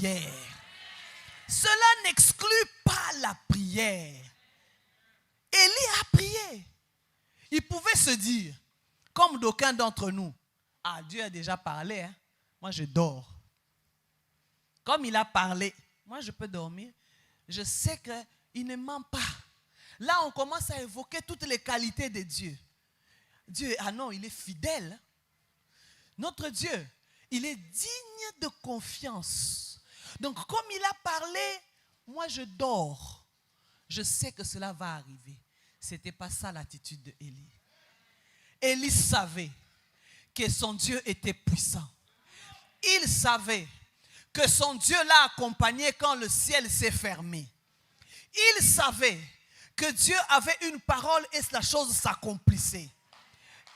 prière. Cela n'exclut pas la prière. Élie a prié. Il pouvait se dire, comme d'aucuns d'entre nous, ah, Dieu a déjà parlé, hein? Moi je dors. Comme il a parlé, moi je peux dormir. Je sais qu'il ne ment pas. Là on commence à évoquer toutes les qualités de Dieu. Dieu, ah non, il est fidèle. Notre Dieu, il est digne de confiance. Donc comme il a parlé, moi je dors. Je sais que cela va arriver. Ce n'était pas ça l'attitude d'Élie. Élie savait que son Dieu était puissant. Il savait que son Dieu l'a accompagné quand le ciel s'est fermé. Il savait que Dieu avait une parole et la chose s'accomplissait.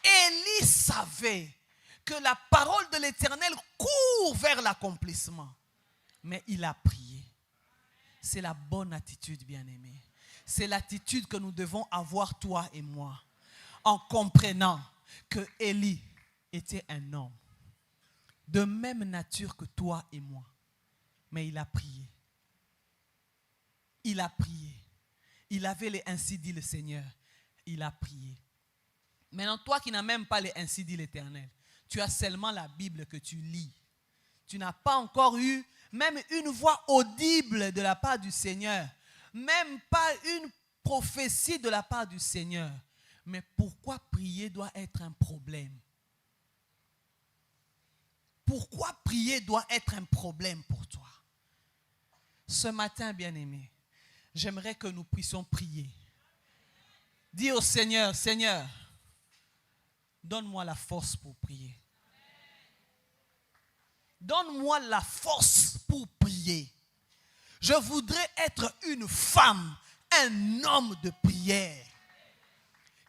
Élie savait que la parole de l'Éternel court vers l'accomplissement. Mais il a prié. C'est la bonne attitude, bien-aimé. C'est l'attitude que nous devons avoir, toi et moi, en comprenant que Élie était un homme de même nature que toi et moi. Mais il a prié. Il a prié. Il avait les ainsi dit le Seigneur. Il a prié. Maintenant, toi qui n'as même pas les ainsi dit l'Éternel, tu as seulement la Bible que tu lis. Tu n'as pas encore eu même une voix audible de la part du Seigneur. Même pas une prophétie de la part du Seigneur. Mais pourquoi prier doit être un problème? Pourquoi prier doit être un problème pour toi? Ce matin, bien-aimé, j'aimerais que nous puissions prier. Dis au Seigneur, Seigneur, donne-moi la force pour prier. Donne-moi la force pour prier. Je voudrais être une femme, un homme de prière.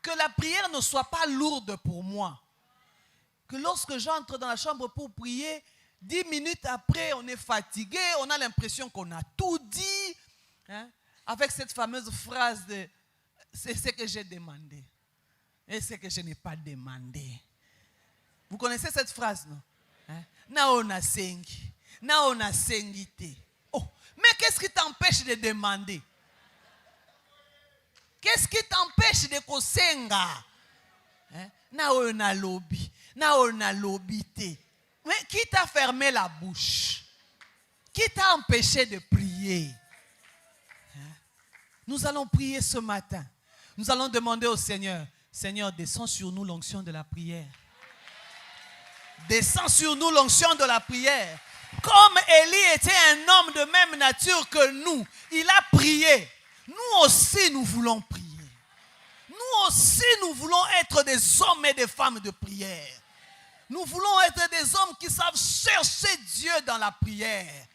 Que la prière ne soit pas lourde pour moi. Que lorsque j'entre dans la chambre pour prier, 10 minutes après, on est fatigué, on a l'impression qu'on a tout dit. Hein? Avec cette fameuse phrase de « c'est ce que j'ai demandé et ce que je n'ai pas demandé ». Vous connaissez cette phrase, non? Hein? Naona sengi, naona sengite. Oh, mais qu'est-ce qui t'empêche de demander? Qu'est-ce qui t'empêche de kosenga? Naona lobby, naona lobité. Mais qui t'a fermé la bouche? Qui t'a empêché de prier? Nous allons prier ce matin. Nous allons demander au Seigneur, Seigneur, descends sur nous l'onction de la prière. Descends sur nous l'onction de la prière. Comme Élie était un homme de même nature que nous, il a prié. Nous aussi, nous voulons prier. Nous aussi, nous voulons être des hommes et des femmes de prière. Nous voulons être des hommes qui savent chercher Dieu dans la prière.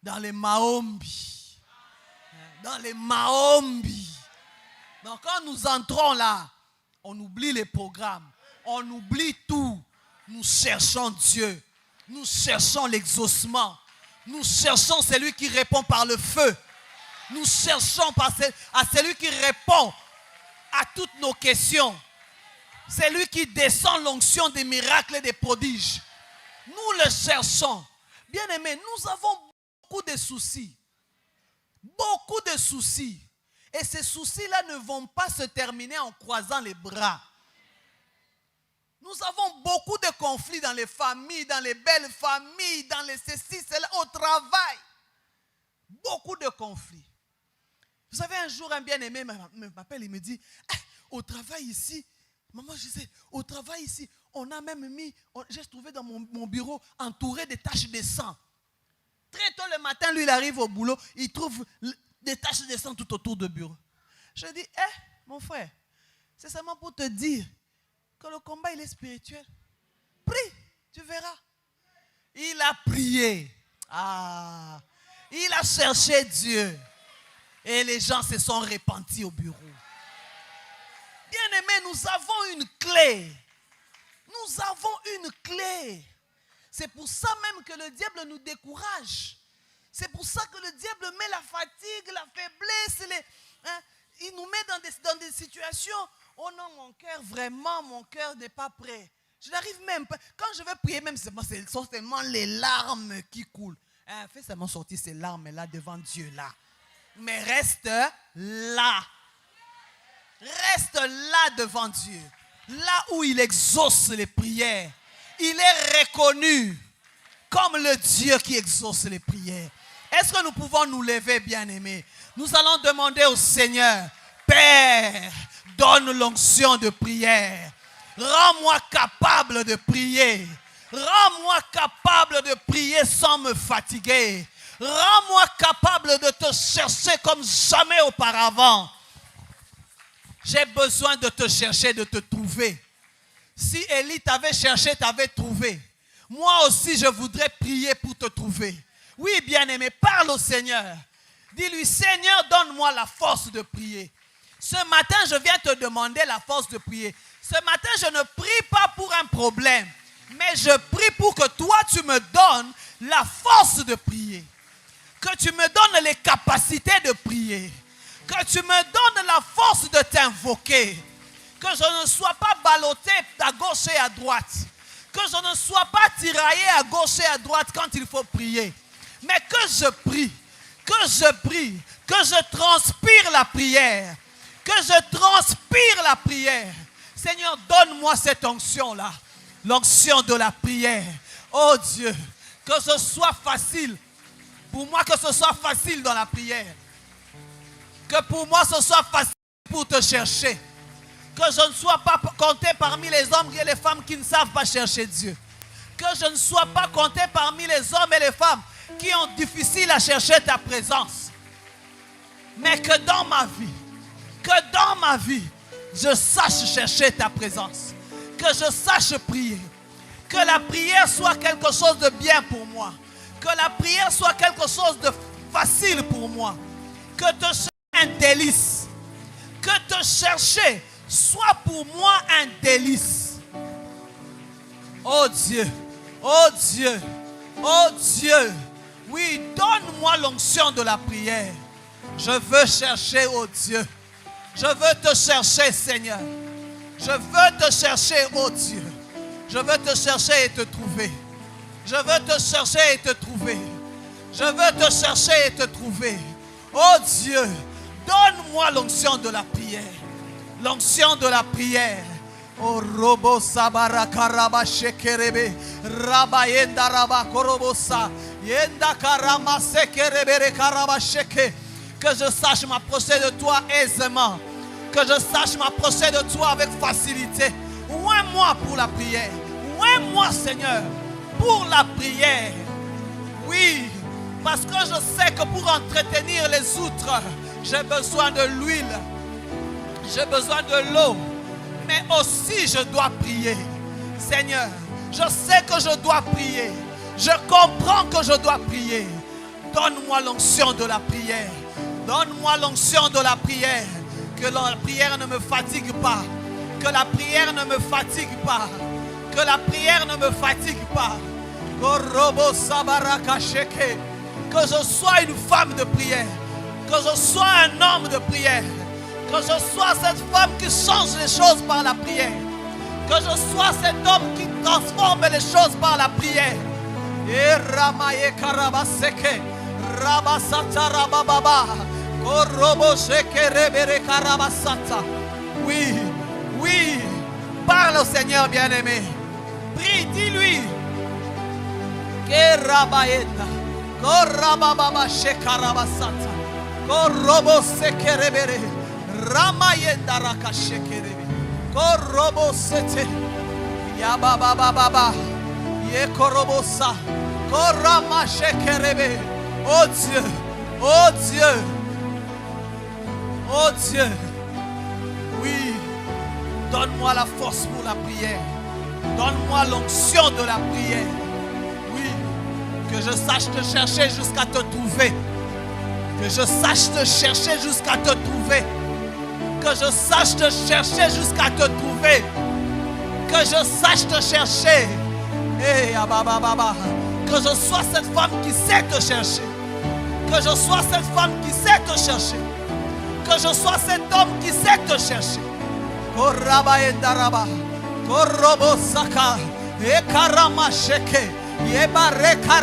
Dans les maombi. Dans les maombi. Donc quand nous entrons là, on oublie les programmes. On oublie tout. Nous cherchons Dieu. Nous cherchons l'exaucement. Nous cherchons celui qui répond par le feu. Nous cherchons à celui qui répond à toutes nos questions. C'est lui qui descend l'onction des miracles et des prodiges. Nous le cherchons. Bien-aimés, nous avons beaucoup de soucis. Beaucoup de soucis. Et ces soucis-là ne vont pas se terminer en croisant les bras. Nous avons beaucoup de conflits dans les familles, dans les belles familles, dans les ceci, cela, au travail. Beaucoup de conflits. Vous savez, un jour, un bien-aimé m'appelle et me dit, au travail ici, maman, je sais, au travail ici, on a même mis, j'ai trouvé dans mon bureau entouré de taches de sang. Très tôt le matin, lui, il arrive au boulot, il trouve des taches de sang tout autour du bureau. Je dis, mon frère, c'est seulement pour te dire que le combat, il est spirituel. Prie, tu verras. Il a prié. Il a cherché Dieu. Et les gens se sont repentis au bureau. Bien-aimés, nous avons une clé. Nous avons une clé. C'est pour ça même que le diable nous décourage. C'est pour ça que le diable met la fatigue, la faiblesse. Il nous met dans des situations. Oh non, mon cœur, vraiment, mon cœur n'est pas prêt. Je n'arrive même pas. Quand je vais prier, même ce sont seulement les larmes qui coulent. Fais seulement sortir ses larmes là devant Dieu là. Mais reste là. Reste là devant Dieu. Là où il exauce les prières. Il est reconnu comme le Dieu qui exauce les prières. Est-ce que nous pouvons nous lever, bien-aimés? Nous allons demander au Seigneur, Père, donne l'onction de prière. Rends-moi capable de prier. Rends-moi capable de prier sans me fatiguer. Rends-moi capable de te chercher comme jamais auparavant. J'ai besoin de te chercher, de te trouver. Si Élie t'avait cherché, t'avait trouvé. Moi aussi, je voudrais prier pour te trouver. Oui, bien-aimé, parle au Seigneur. Dis-lui, Seigneur, donne-moi la force de prier. Ce matin, je viens te demander la force de prier. Ce matin, je ne prie pas pour un problème, mais je prie pour que toi, tu me donnes la force de prier. Que tu me donnes les capacités de prier. Que tu me donnes la force de t'invoquer. Que je ne sois pas ballotté à gauche et à droite. Que je ne sois pas tiraillé à gauche et à droite quand il faut prier. Mais que je prie, que je transpire la prière. Que je transpire la prière. Seigneur, donne-moi cette onction-là. L'onction de la prière. Oh Dieu, que ce soit facile. Pour moi, que ce soit facile dans la prière. Que pour moi, ce soit facile pour te chercher. Que je ne sois pas compté parmi les hommes et les femmes qui ne savent pas chercher Dieu. Que je ne sois pas compté parmi les hommes et les femmes qui ont difficile à chercher ta présence. Mais que dans ma vie, je sache chercher ta présence. Que je sache prier. Que la prière soit quelque chose de bien pour moi. Que la prière soit quelque chose de facile pour moi. Que te chercher un délice. Que te chercher soit pour moi un délice. Oh Dieu, oh Dieu, oh Dieu. Oui, donne-moi l'onction de la prière. Je veux chercher, oh Dieu. Je veux te chercher, Seigneur. Je veux te chercher, oh Dieu. Je veux te chercher et te trouver. Je veux te chercher et te trouver. Je veux te chercher et te trouver. Oh Dieu, donne-moi l'onction de la prière. L'onction de la prière. Oh robo sabara karaba shekerebe raba yenda raba korobosa yenda karama sekerebe karaba sheke. Que je sache m'approcher de toi aisément. Que je sache m'approcher de toi avec facilité. Oins-moi pour la prière. Oins-moi, Seigneur, pour la prière. Oui, parce que je sais que pour entretenir les outres, j'ai besoin de l'huile. J'ai besoin de l'eau. Mais aussi, je dois prier. Seigneur, je sais que je dois prier. Je comprends que je dois prier. Donne-moi l'onction de la prière. Donne-moi l'onction de la prière. Que la prière ne me fatigue pas. Que la prière ne me fatigue pas. Que la prière ne me fatigue pas. Que je sois une femme de prière. Que je sois un homme de prière. Que je sois cette femme qui change les choses par la prière. Que je sois cet homme qui transforme les choses par la prière. Et Ramaye Karabaseke. Rabasata Rabababa. Oui, oui, parle au Seigneur bien-aimé. Prie, dis-lui. Kerabaeta, Korababa Shekarabasata, Korobo Sekerebere, Ramayenda Rakashekerebe, Korobo Sete, Yabababa, Yekorobosa, Korama Shekerebe. Oh Dieu, oh Dieu. Oh Dieu, oui, donne-moi la force pour la prière. Donne-moi l'onction de la prière. Oui, que je sache te chercher jusqu'à te trouver. Que je sache te chercher jusqu'à te trouver. Que je sache te chercher jusqu'à te trouver. Que je sache te chercher. Hey, ababa. Que je sois cette femme qui sait te chercher. Que je sois cette femme qui sait te chercher. Que je sois cet homme qui sait te chercher. Koraba endaraba, korobo saka, ekarama sheke, yebare